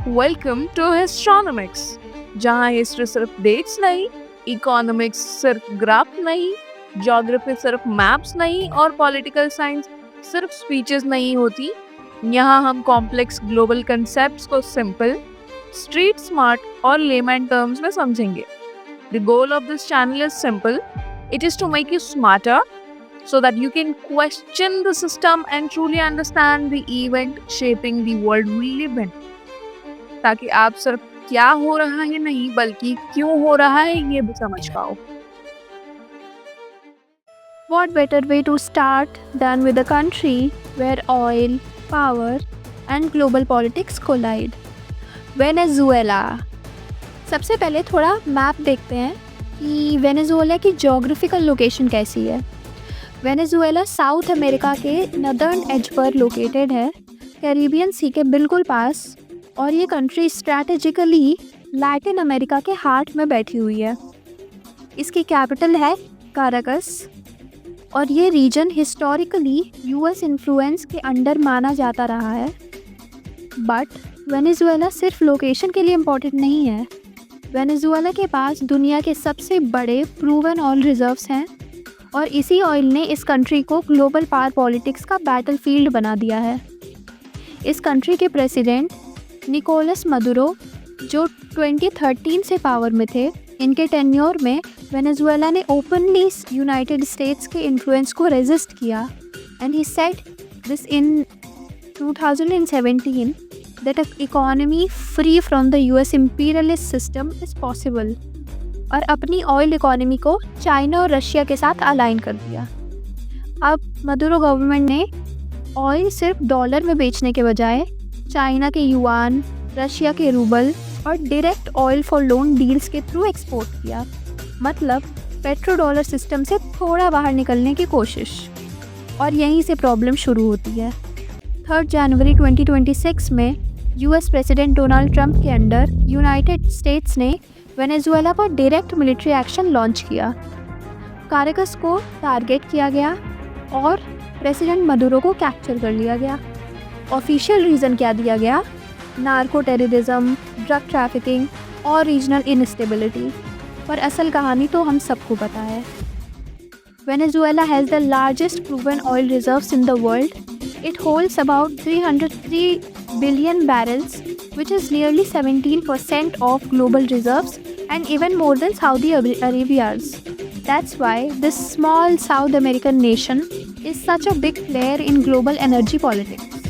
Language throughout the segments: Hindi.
वेलकम टू हिस्ट्रोनॉमिक्स, जहाँ हिस्ट्री सिर्फ डेट्स नहीं, इकोनॉमिक्स सिर्फ ग्राफ नहीं, ज्योग्राफी सिर्फ मैप्स नहीं और पॉलिटिकल साइंस सिर्फ स्पीचेस नहीं होती। यहाँ हम कॉम्प्लेक्स ग्लोबल कंसेप्ट्स को सिंपल, स्ट्रीट स्मार्ट और लेमैन टर्म्स में समझेंगे। The goal of this channel is simple, it is to make you smarter so that you can question the system and truly understand the event shaping the world we live in, ताकि आप सिर्फ क्या हो रहा है नहीं बल्कि क्यों हो रहा है ये भी समझ पाओ। What better way to start than with a country where oil, power, and global politics collide? Venezuela. सबसे पहले थोड़ा मैप देखते हैं कि वेनेजुएला की ज्योग्राफिकल लोकेशन कैसी है। वेनेजुएला साउथ अमेरिका के नदर्न एज पर लोकेटेड है, कैरिबियन सी के बिल्कुल पास, और ये कंट्री स्ट्रैटेजिकली लैटिन अमेरिका के हार्ट में बैठी हुई है। इसकी कैपिटल है काराकस, और ये रीजन हिस्टोरिकली यूएस इन्फ्लुएंस के अंडर माना जाता रहा है। बट वेनेजुएला सिर्फ लोकेशन के लिए इम्पोर्टेंट नहीं है। वेनेजुएला के पास दुनिया के सबसे बड़े प्रूवन ऑयल रिजर्व्स हैं, और इसी ऑयल ने इस कंट्री को ग्लोबल पावर पॉलिटिक्स का बैटलफील्ड बना दिया है। इस कंट्री के प्रेसिडेंट निकोलस मदुरो, जो 2013 से पावर में थे, इनके टेन्योर में वेनेजुएला ने ओपनली यूनाइटेड स्टेट्स के इन्फ्लुएंस को रेजिस्ट किया, and he said this in 2017 that an economy free from the US imperialist system is possible, और अपनी ऑयल इकोनॉमी को चाइना और रशिया के साथ अलाइन कर दिया। अब मदुरो गवर्नमेंट ने ऑयल सिर्फ डॉलर में बेचने के बजाय चाइना के युआन, रशिया के रूबल और direct oil for loan deals के थ्रू एक्सपोर्ट किया। मतलब पेट्रो डॉलर सिस्टम से थोड़ा बाहर निकलने की कोशिश, और यहीं से प्रॉब्लम शुरू होती है। 3 जनवरी 2026 में यूएस प्रेसिडेंट डोनाल्ड ट्रंप के अंडर यूनाइटेड स्टेट्स ने वेनेजुएला पर डायरेक्ट मिलिट्री एक्शन लॉन्च किया। काराकस को टारगेट किया गया और प्रेसिडेंट मदुरो को कैप्चर कर लिया गया। ऑफिशियल रीज़न क्या दिया गया? नार्को टेररिज्म, ड्रग ट्रैफिकिंग और रीजनल इनस्टेबिलिटी। पर असल कहानी तो हम सबको पता है। Venezuela has the largest proven oil reserves in the world. It holds about 303 billion barrels, which is nearly 17% of global reserves and even more than Saudi Arabia's. That's why this small South American nation is such a big player in global energy politics.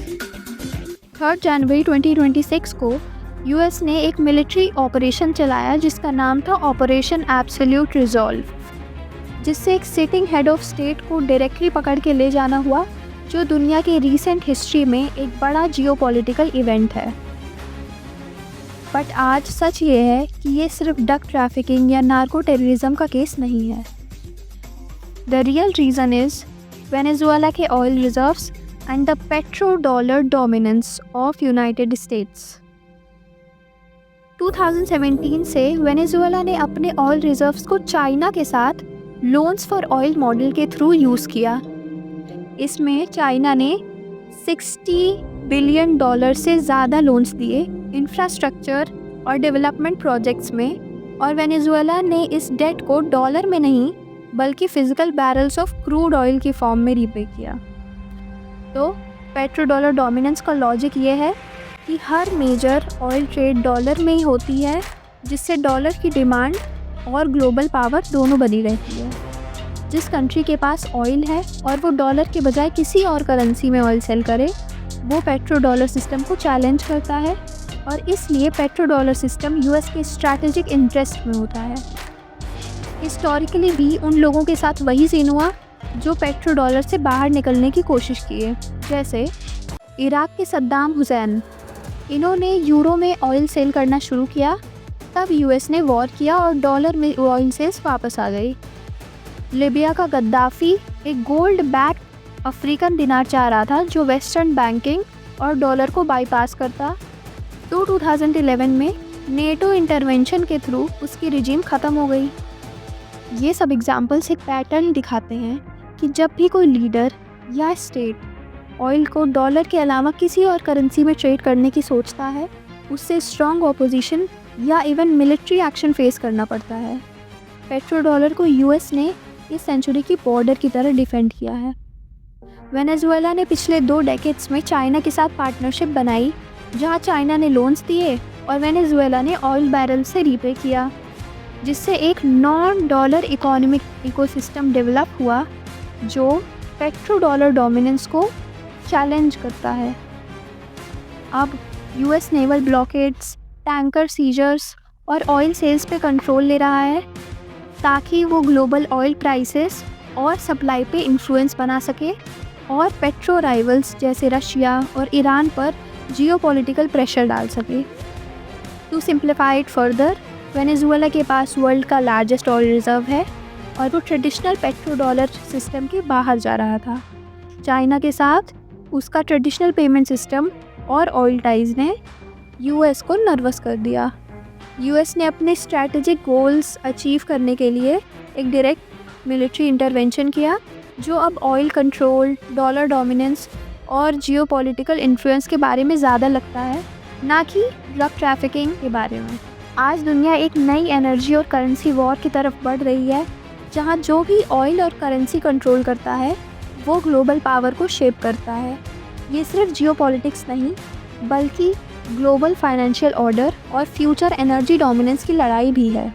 3 जनवरी 2026 को यूएस ने एक मिलिट्री ऑपरेशन चलाया जिसका नाम था ऑपरेशन एब्सोल्यूट रिजॉल्व, जिससे एक सिटिंग हेड ऑफ स्टेट को डायरेक्टली पकड़ के ले जाना हुआ, जो दुनिया की रीसेंट हिस्ट्री में एक बड़ा जियोपॉलिटिकल इवेंट है। बट आज सच ये है कि ये सिर्फ ड्रग ट्रैफिकिंग या नार्को टेररिज्म का केस नहीं है। The real reason is Venezuela के oil reserves and the petro dollar dominance of United States. 2017 से वेनेजुएला ने अपने ऑयल रिजर्व्स को चाइना के साथ लोन्स फॉर ऑयल मॉडल के थ्रू यूज़ किया। इसमें चाइना ने $60 बिलियन से ज़्यादा लोन्स दिए इंफ्रास्ट्रक्चर और डेवलपमेंट प्रोजेक्ट्स में, और वेनेजुएला ने इस डेट को डॉलर में नहीं बल्कि physical barrels of crude oil की फॉर्म में रीपे किया। तो पेट्रो डॉलर डोमिनेंस का लॉजिक ये है कि हर मेजर ऑयल ट्रेड डॉलर में ही होती है, जिससे डॉलर की डिमांड और ग्लोबल पावर दोनों बनी रहती है। जिस कंट्री के पास ऑयल है और वो डॉलर के बजाय किसी और करेंसी में ऑयल सेल करे, वो पेट्रो डॉलर सिस्टम को चैलेंज करता है, और इसलिए पेट्रो डॉलर सिस्टम यूएस के स्ट्रैटेजिक इंटरेस्ट में होता है। हिस्टोरिकली भी उन लोगों के साथ वही सीन हुआ जो पेट्रो डॉलर से बाहर निकलने की कोशिश किए, जैसे इराक के सद्दाम हुसैन। इन्होंने यूरो में ऑयल सेल करना शुरू किया, तब यूएस ने वॉर किया और डॉलर में ऑयल सेल्स वापस आ गई। लिबिया का गद्दाफ़ी एक गोल्ड बैक अफ्रीकन दिनार चाह रहा था जो वेस्टर्न बैंकिंग और डॉलर को बाईपास करता, तो 2011 में नेटो इंटरवेंशन के थ्रू उसकी रिजीम ख़त्म हो गई। ये सब एग्जाम्पल्स एक पैटर्न दिखाते हैं कि जब भी कोई लीडर या स्टेट ऑयल को डॉलर के अलावा किसी और करेंसी में ट्रेड करने की सोचता है, उससे स्ट्रॉन्ग ऑपोजिशन या इवन मिलिट्री एक्शन फेस करना पड़ता है। पेट्रो डॉलर को यूएस ने इस सेंचुरी की बॉर्डर की तरह डिफेंड किया है। वेनेजुएला ने पिछले 2 डेकेड्स में चाइना के साथ पार्टनरशिप बनाई, जहां चाइना ने लोन्स दिए और वेनेजुएला ने ऑयल बैरल से रीपे किया, जिससे एक non dollar economic ecosystem develop हुआ जो पेट्रो डॉलर डोमिनेंस को चैलेंज करता है। अब US naval blockades, tanker seizures और ऑयल सेल्स पे कंट्रोल ले रहा है ताकि वो ग्लोबल ऑयल प्राइसेस और सप्लाई पे इन्फ्लुएंस बना सके और पेट्रो राइवल्स जैसे रशिया और ईरान पर जियोपॉलिटिकल प्रेशर डाल सके। To simplify it further, Venezuela के पास वर्ल्ड का लार्जेस्ट ऑयल रिजर्व है और वो ट्रेडिशनल पेट्रो डॉलर सिस्टम के बाहर जा रहा था। चाइना के साथ उसका ट्रेडिशनल पेमेंट सिस्टम और ऑयल टाइज ने यूएस को नर्वस कर दिया। यूएस ने अपने स्ट्रैटेजिक गोल्स अचीव करने के लिए एक डायरेक्ट मिलिट्री इंटरवेंशन किया, जो अब ऑयल कंट्रोल, डॉलर डोमिनेंस और जियोपॉलिटिकल इन्फ्लुएंस के बारे में ज़्यादा लगता है, ना कि ड्रग ट्रैफिकिंग के बारे में। आज दुनिया एक नई एनर्जी और करेंसी वॉर की तरफ बढ़ रही है, जहां जो भी ऑयल और करेंसी कंट्रोल करता है वो ग्लोबल पावर को शेप करता है। ये सिर्फ जियोपॉलिटिक्स नहीं, बल्कि ग्लोबल फाइनेंशियल ऑर्डर और फ्यूचर एनर्जी डोमिनेंस की लड़ाई भी है।